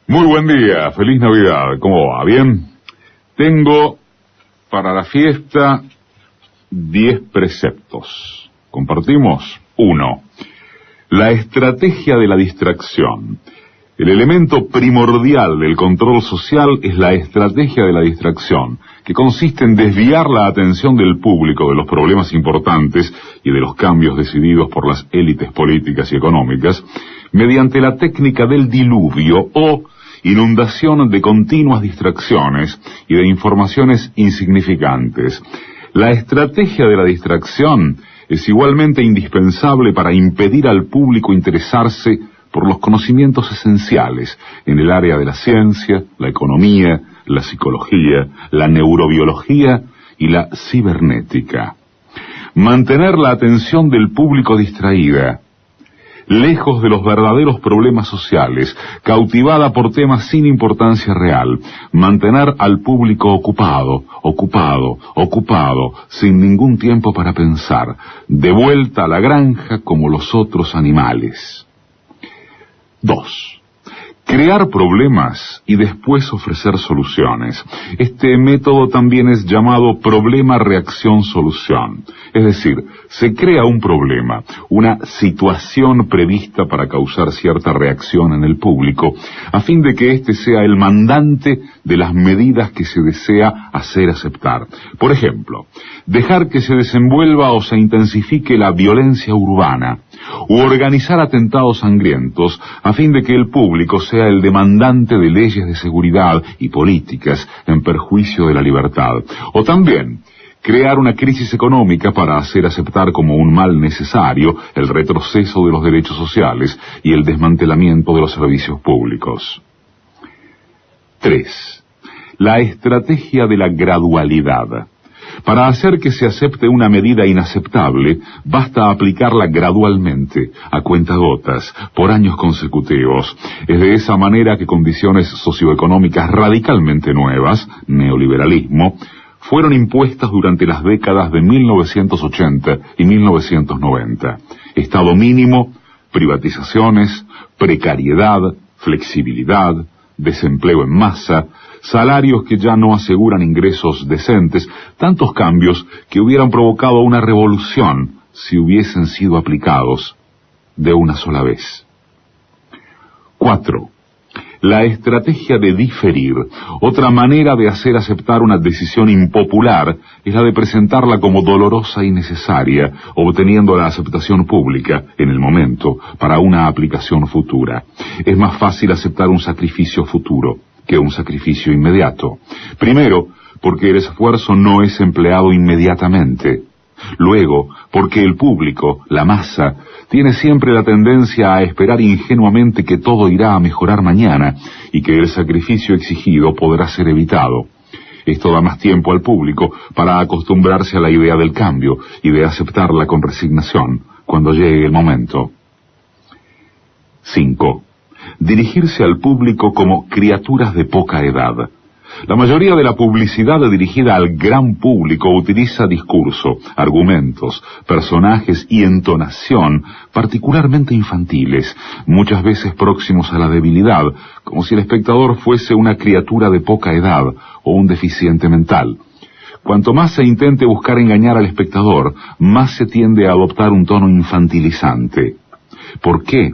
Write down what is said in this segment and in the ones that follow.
Muy buen día, feliz Navidad, ¿cómo va? ¿Bien? Tengo para la fiesta 10 preceptos. ¿Compartimos? 1. La estrategia de la distracción. El elemento primordial del control social es la estrategia de la distracción, que consiste en desviar la atención del público de los problemas importantes y de los cambios decididos por las élites políticas y económicas mediante la técnica del diluvio o inundación de continuas distracciones y de informaciones insignificantes. La estrategia de la distracción es igualmente indispensable para impedir al público interesarse por los conocimientos esenciales en el área de la ciencia, la economía, la psicología, la neurobiología y la cibernética. Mantener la atención del público distraída, lejos de los verdaderos problemas sociales, cautivada por temas sin importancia real, mantener al público ocupado, sin ningún tiempo para pensar, de vuelta a la granja como los otros animales. 2. Crear problemas y después ofrecer soluciones. Este método también es llamado problema-reacción-solución. Es decir, se crea un problema, una situación prevista para causar cierta reacción en el público, a fin de que éste sea el mandante de las medidas que se desea hacer aceptar. Por ejemplo, dejar que se desenvuelva o se intensifique la violencia urbana, u organizar atentados sangrientos, a fin de que el público sea el demandante de leyes de seguridad y políticas en perjuicio de la libertad. O también crear una crisis económica para hacer aceptar como un mal necesario el retroceso de los derechos sociales y el desmantelamiento de los servicios públicos. 3. La estrategia de la gradualidad. Para hacer que se acepte una medida inaceptable, basta aplicarla gradualmente, a cuentagotas, por años consecutivos. Es de esa manera que condiciones socioeconómicas radicalmente nuevas, neoliberalismo, fueron impuestas durante las décadas de 1980 y 1990. Estado mínimo, privatizaciones, precariedad, flexibilidad, desempleo en masa, salarios que ya no aseguran ingresos decentes, tantos cambios que hubieran provocado una revolución si hubiesen sido aplicados de una sola vez. 4. La estrategia de diferir. Otra manera de hacer aceptar una decisión impopular es la de presentarla como dolorosa y necesaria, obteniendo la aceptación pública, en el momento, para una aplicación futura. Es más fácil aceptar un sacrificio futuro que un sacrificio inmediato. Primero, porque el esfuerzo no es empleado inmediatamente. Luego, porque el público, la masa, tiene siempre la tendencia a esperar ingenuamente que todo irá a mejorar mañana y que el sacrificio exigido podrá ser evitado. Esto da más tiempo al público para acostumbrarse a la idea del cambio y de aceptarla con resignación cuando llegue el momento. 5. Dirigirse al público como criaturas de poca edad. La mayoría de la publicidad dirigida al gran público utiliza discurso, argumentos, personajes y entonación particularmente infantiles, muchas veces próximos a la debilidad, como si el espectador fuese una criatura de poca edad o un deficiente mental. Cuanto más se intente buscar engañar al espectador, más se tiende a adoptar un tono infantilizante. ¿Por qué?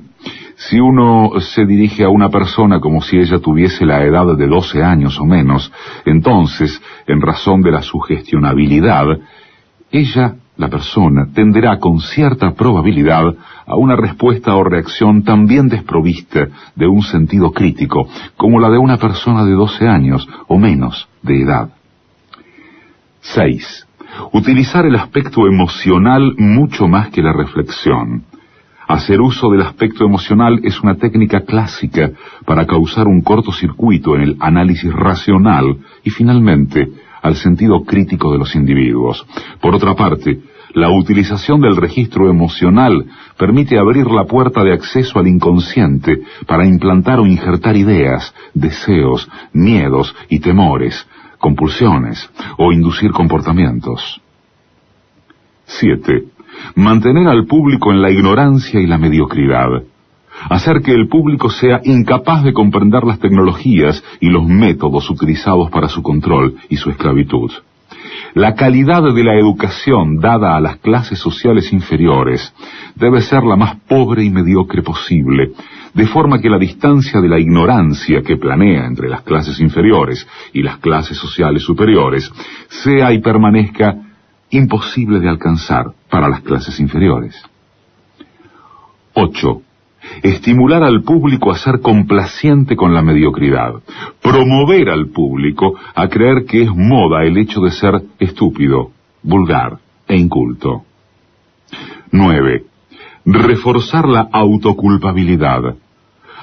Si uno se dirige a una persona como si ella tuviese la edad de 12 años o menos, entonces, en razón de la sugestionabilidad, ella, la persona, tenderá con cierta probabilidad a una respuesta o reacción también desprovista de un sentido crítico, como la de una persona de 12 años o menos de edad. 6. Utilizar el aspecto emocional mucho más que la reflexión. Hacer uso del aspecto emocional es una técnica clásica para causar un cortocircuito en el análisis racional y, finalmente, al sentido crítico de los individuos. Por otra parte, la utilización del registro emocional permite abrir la puerta de acceso al inconsciente para implantar o injertar ideas, deseos, miedos y temores, compulsiones o inducir comportamientos. 7. Mantener al público en la ignorancia y la mediocridad. hacer que el público sea incapaz de comprender las tecnologías y los métodos utilizados para su control y su esclavitud. La calidad de la educación dada a las clases sociales inferiores debe ser la más pobre y mediocre posible, de forma que la distancia de la ignorancia que planea entre las clases inferiores y las clases sociales superiores sea y permanezca imposible de alcanzar para las clases inferiores. 8. Estimular al público a ser complaciente con la mediocridad. Promover al público a creer que es moda el hecho de ser estúpido, vulgar e inculto. 9. Reforzar la autoculpabilidad.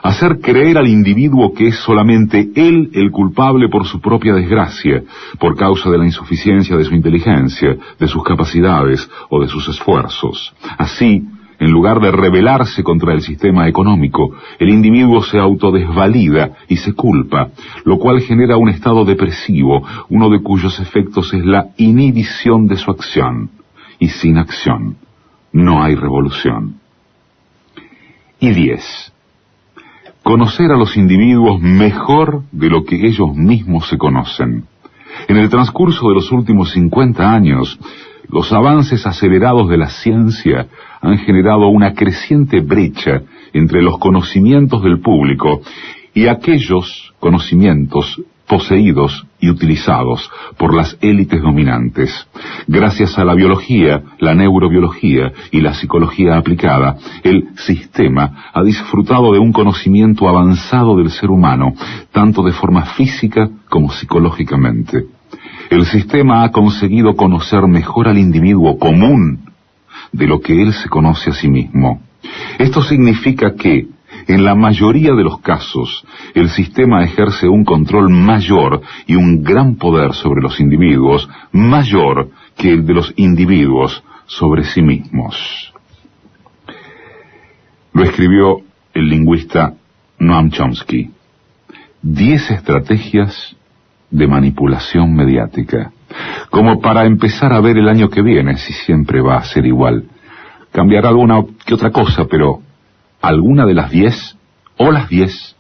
Hacer creer al individuo que es solamente él el culpable por su propia desgracia, por causa de la insuficiencia de su inteligencia, de sus capacidades o de sus esfuerzos. Así, en lugar de rebelarse contra el sistema económico, el individuo se autodesvalida y se culpa, lo cual genera un estado depresivo, uno de cuyos efectos es la inhibición de su acción. Y sin acción no hay revolución. Y 10. Conocer a los individuos mejor de lo que ellos mismos se conocen. En el transcurso de los últimos 50 años, los avances acelerados de la ciencia han generado una creciente brecha entre los conocimientos del público y aquellos conocimientos poseídos y utilizados por las élites dominantes. Gracias a la biología, la neurobiología y la psicología aplicada, el sistema ha disfrutado de un conocimiento avanzado del ser humano, tanto de forma física como psicológicamente. El sistema ha conseguido conocer mejor al individuo común de lo que él se conoce a sí mismo. Esto significa que, en la mayoría de los casos, el sistema ejerce un control mayor y un gran poder sobre los individuos, mayor que el de los individuos sobre sí mismos. Lo escribió el lingüista Noam Chomsky. 10 estrategias de manipulación mediática, como para empezar a ver el año que viene si siempre va a ser igual. Cambiará alguna que otra cosa, pero alguna de las 10, o las 10,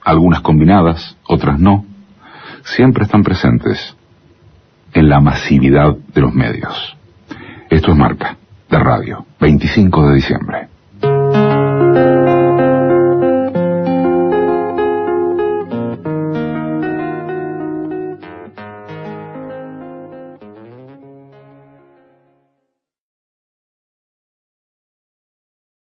algunas combinadas, otras no, siempre están presentes en la masividad de los medios. Esto es Marca, de Radio, 25 de diciembre.